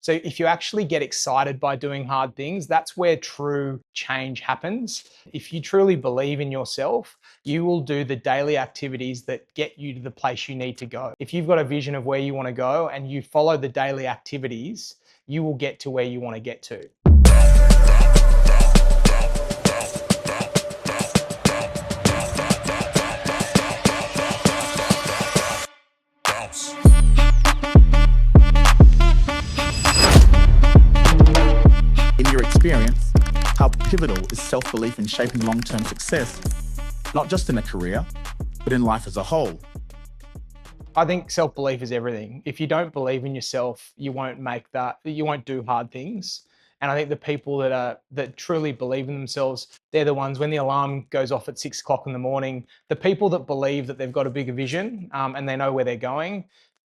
So if you actually get excited by doing hard things, that's where true change happens. If you truly believe in yourself, you will do the daily activities that get you to the place you need to go. If you've got a vision of where you want to go and you follow the daily activities, you will get to where you want to get to. In your experience, how pivotal is self-belief in shaping long-term success, not just in a career, but in life as a whole? I think self-belief is everything. If you don't believe in yourself, you won't do hard things. And I think the people that truly believe in themselves, they're the ones when the alarm goes off at 6 o'clock in the morning, the people that believe that they've got a bigger vision and they know where they're going,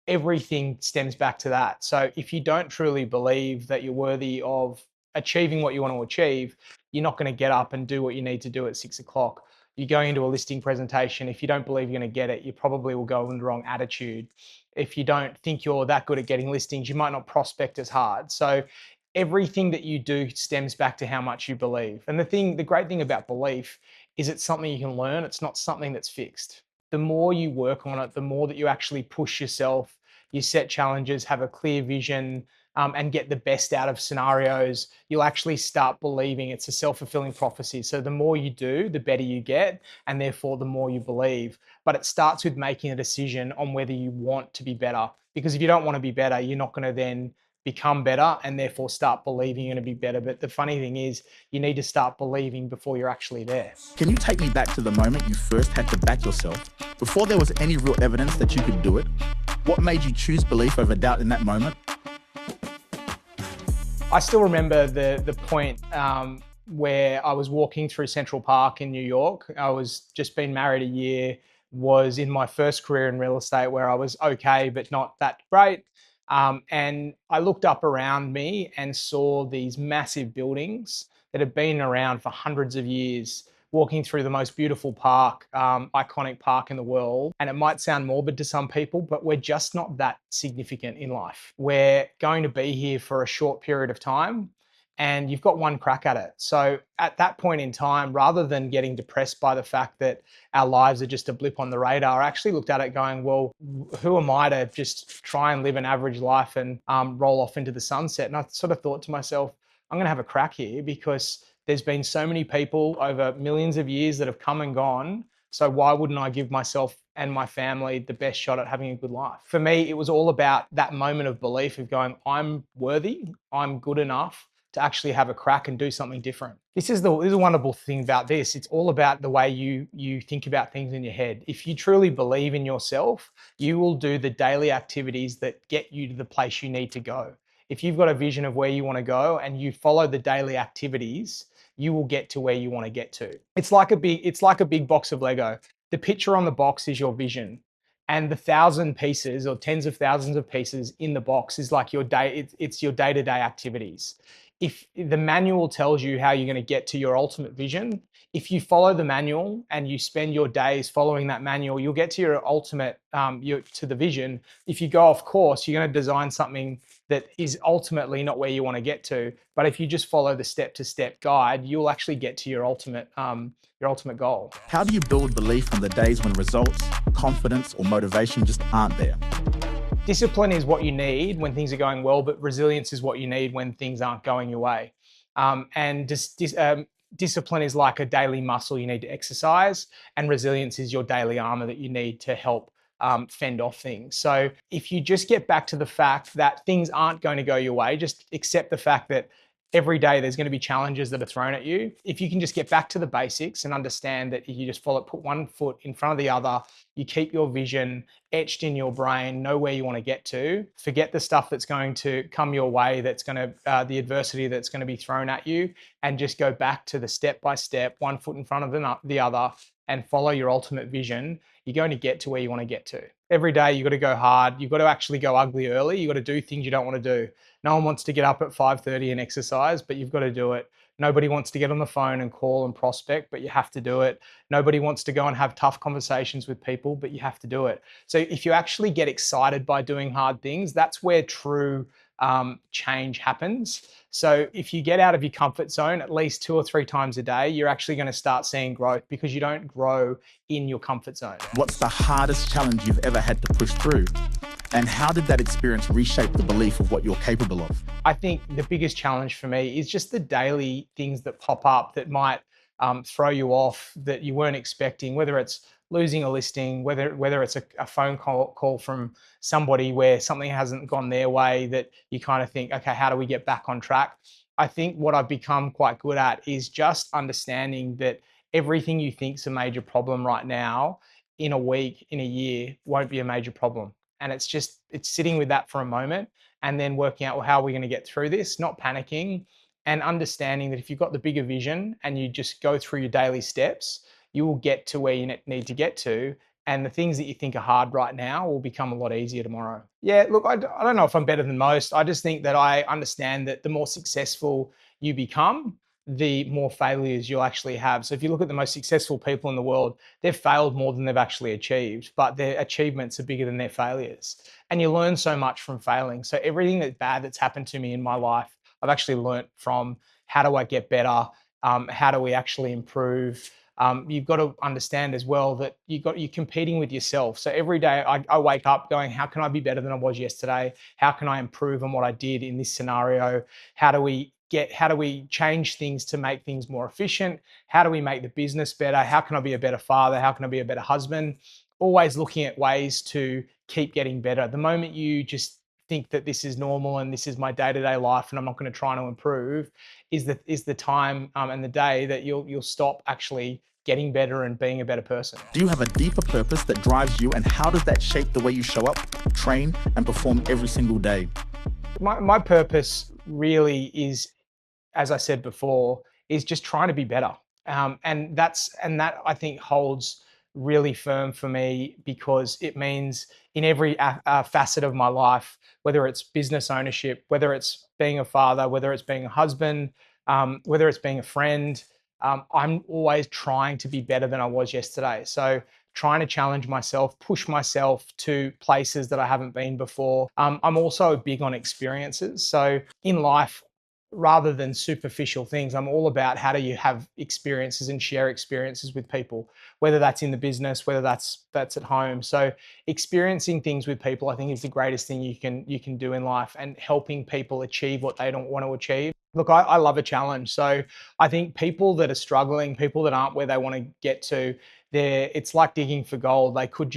everything stems back to that. So if you don't truly believe that you're worthy of achieving what you want to achieve, you're not going to get up and do what you need to do at 6 o'clock. You're going into a listing presentation. If you don't believe you're going to get it, you probably will go in the wrong attitude. If you don't think you're that good at getting listings, you might not prospect as hard. So everything that you do stems back to how much you believe. And the great thing about belief is it's something you can learn. It's not something that's fixed. The more you work on it, the more that you actually push yourself, you set challenges, have a clear vision, and get the best out of scenarios, you'll actually start believing. It's a self-fulfilling prophecy. So the more you do, the better you get, and therefore the more you believe. But it starts with making a decision on whether you want to be better. Because if you don't want to be better, you're not going to then become better and therefore start believing you're going to be better. But the funny thing is, you need to start believing before you're actually there. Can you take me back to the moment you first had to back yourself, before there was any real evidence that you could do it? What made you choose belief over doubt in that moment? I still remember the point where I was walking through Central Park in New York. I was just been married a year, was in my first career in real estate where I was okay, but not that great. And I looked up around me and saw these massive buildings that have been around for hundreds of years, walking through the most beautiful park, iconic park in the world. And it might sound morbid to some people, but we're just not that significant in life. We're going to be here for a short period of time and you've got one crack at it. So at that point in time, rather than getting depressed by the fact that our lives are just a blip on the radar, I actually looked at it going, well, who am I to just try and live an average life and roll off into the sunset? And I sort of thought to myself, I'm going to have a crack here because there's been so many people over millions of years that have come and gone. So why wouldn't I give myself and my family the best shot at having a good life? For me, it was all about that moment of belief of going, I'm worthy, I'm good enough to actually have a crack and do something different. This is the wonderful thing about this. It's all about the way you think about things in your head. If you truly believe in yourself, you will do the daily activities that get you to the place you need to go. If you've got a vision of where you want to go and you follow the daily activities, you will get to where you want to get to. It's like a big box of Lego. The picture on the box is your vision, and the 1,000 pieces or tens of thousands of pieces in the box is like your day. It's your day-to-day activities. If the manual tells you how you're going to get to your ultimate vision, if you follow the manual and you spend your days following that manual, you'll get to your ultimate, to the vision. If you go off course, you're going to design something that is ultimately not where you want to get to. But if you just follow the step-to-step guide, you'll actually get to your ultimate goal. How do you build belief on the days when results, confidence, or motivation just aren't there? Discipline is what you need when things are going well, but resilience is what you need when things aren't going your way. Discipline is like a daily muscle you need to exercise, and resilience is your daily armor that you need to help fend off things. So if you just get back to the fact that things aren't going to go your way, just accept the fact that every day there's going to be challenges that are thrown at you. If you can just get back to the basics and understand that if you just put one foot in front of the other, you keep your vision etched in your brain, know where you want to get to, forget the stuff that's going to come your way, that's going to, the adversity that's going to be thrown at you, and just go back to the step-by-step, one foot in front of the other, and follow your ultimate vision, you're going to get to where you want to get to. Every day you've got to go hard. You've got to actually go ugly early. You've got to do things you don't want to do. No one wants to get up at 5:30 and exercise, but you've got to do it. Nobody wants to get on the phone and call and prospect, but you have to do it. Nobody wants to go and have tough conversations with people, but you have to do it. So if you actually get excited by doing hard things, that's where true change happens. So if you get out of your comfort zone at least 2 or 3 times a day, you're actually going to start seeing growth, because you don't grow in your comfort zone. What's the hardest challenge you've ever had to push through? And how did that experience reshape the belief of what you're capable of? I think the biggest challenge for me is just the daily things that pop up that might throw you off, that you weren't expecting, whether it's losing a listing, whether it's a phone call from somebody where something hasn't gone their way, that you kind of think, okay, how do we get back on track? I think what I've become quite good at is just understanding that everything you think's a major problem right now, in a week, in a year, won't be a major problem. And it's sitting with that for a moment, and then working out, well, how are we going to get through this, not panicking, and understanding that if you've got the bigger vision and you just go through your daily steps, you will get to where you need to get to. And the things that you think are hard right now will become a lot easier tomorrow. Yeah, look, I don't know if I'm better than most. I just think that I understand that the more successful you become, the more failures you'll actually have. So if you look at the most successful people in the world, they've failed more than they've actually achieved, but their achievements are bigger than their failures. And you learn so much from failing. So everything that's bad that's happened to me in my life, I've actually learnt from. How do I get better? How do we actually improve? You've got to understand as well that you're competing with yourself. So every day I wake up going, how can I be better than I was yesterday? How can I improve on what I did in this scenario? How do we change things to make things more efficient? How do we make the business better? How can I be a better father? How can I be a better husband? Always looking at ways to keep getting better. The moment you just think that this is normal and this is my day-to-day life and I'm not going to try to improve, is the time and the day that you'll stop actually getting better and being a better person. Do you have a deeper purpose that drives you, and how does that shape the way you show up, train, and perform every single day? My purpose really is, as I said before, is just trying to be better. And that I think holds really firm for me, because it means in every facet of my life, whether it's business ownership, whether it's being a father, whether it's being a husband, whether it's being a friend, I'm always trying to be better than I was yesterday. So trying to challenge myself, push myself to places that I haven't been before. I'm also big on experiences. So in life, rather than superficial things, I'm all about how do you have experiences and share experiences with people, whether that's in the business, whether that's at home. So experiencing things with people, I think, is the greatest thing you can do in life, and helping people achieve what they don't want to achieve. Look, I love a challenge. So I think people that are struggling, people that aren't where they want to get to, it's like digging for gold. They could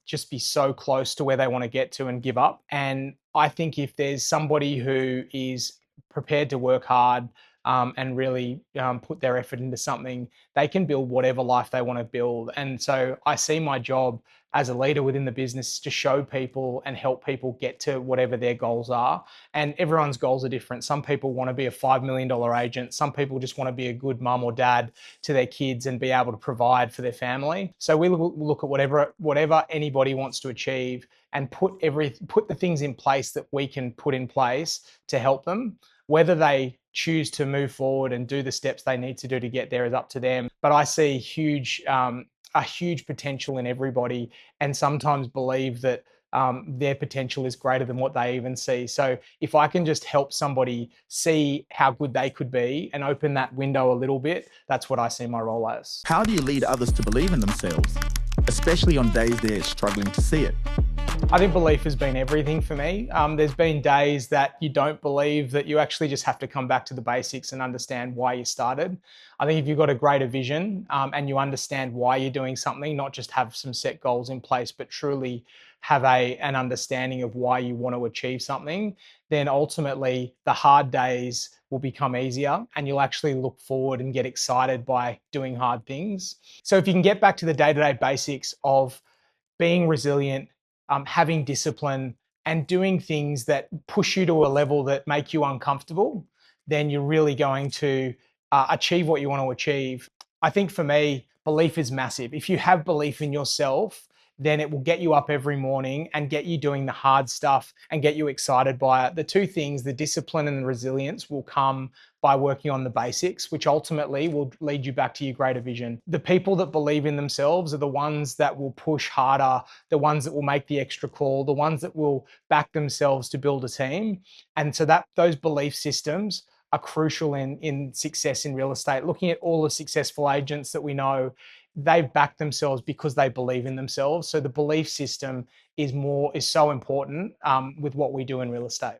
just be so close to where they want to get to and give up. And I think if there's somebody who is prepared to work hard, and really put their effort into something, they can build whatever life they want to build. And so I see my job as a leader within the business to show people and help people get to whatever their goals are. And everyone's goals are different. Some people want to be a $5 million agent. Some people just want to be a good mum or dad to their kids and be able to provide for their family. So we look at whatever anybody wants to achieve, and put the things in place that we can put in place to help them. Whether they choose to move forward and do the steps they need to do to get there is up to them. But I see a huge potential in everybody, and sometimes believe that their potential is greater than what they even see. So if I can just help somebody see how good they could be and open that window a little bit, that's what I see my role as. How do you lead others to believe in themselves, especially on days they're struggling to see it? I think belief has been everything for me. There's been days that you don't believe, that you actually just have to come back to the basics and understand why you started. I think if you've got a greater vision, and you understand why you're doing something, not just have some set goals in place, but truly have an understanding of why you want to achieve something, then ultimately the hard days will become easier, and you'll actually look forward and get excited by doing hard things. So if you can get back to the day-to-day basics of being resilient, having discipline, and doing things that push you to a level that make you uncomfortable, then you're really going to achieve what you want to achieve. I think for me, belief is massive. If you have belief in yourself, then it will get you up every morning and get you doing the hard stuff and get you excited by it. The two things, the discipline and the resilience, will come by working on the basics, which ultimately will lead you back to your greater vision. The people that believe in themselves are the ones that will push harder, the ones that will make the extra call, the ones that will back themselves to build a team. And so that those belief systems are crucial in success in real estate. Looking at all the successful agents that we know, they've backed themselves because they believe in themselves. So the belief system is so important with what we do in real estate.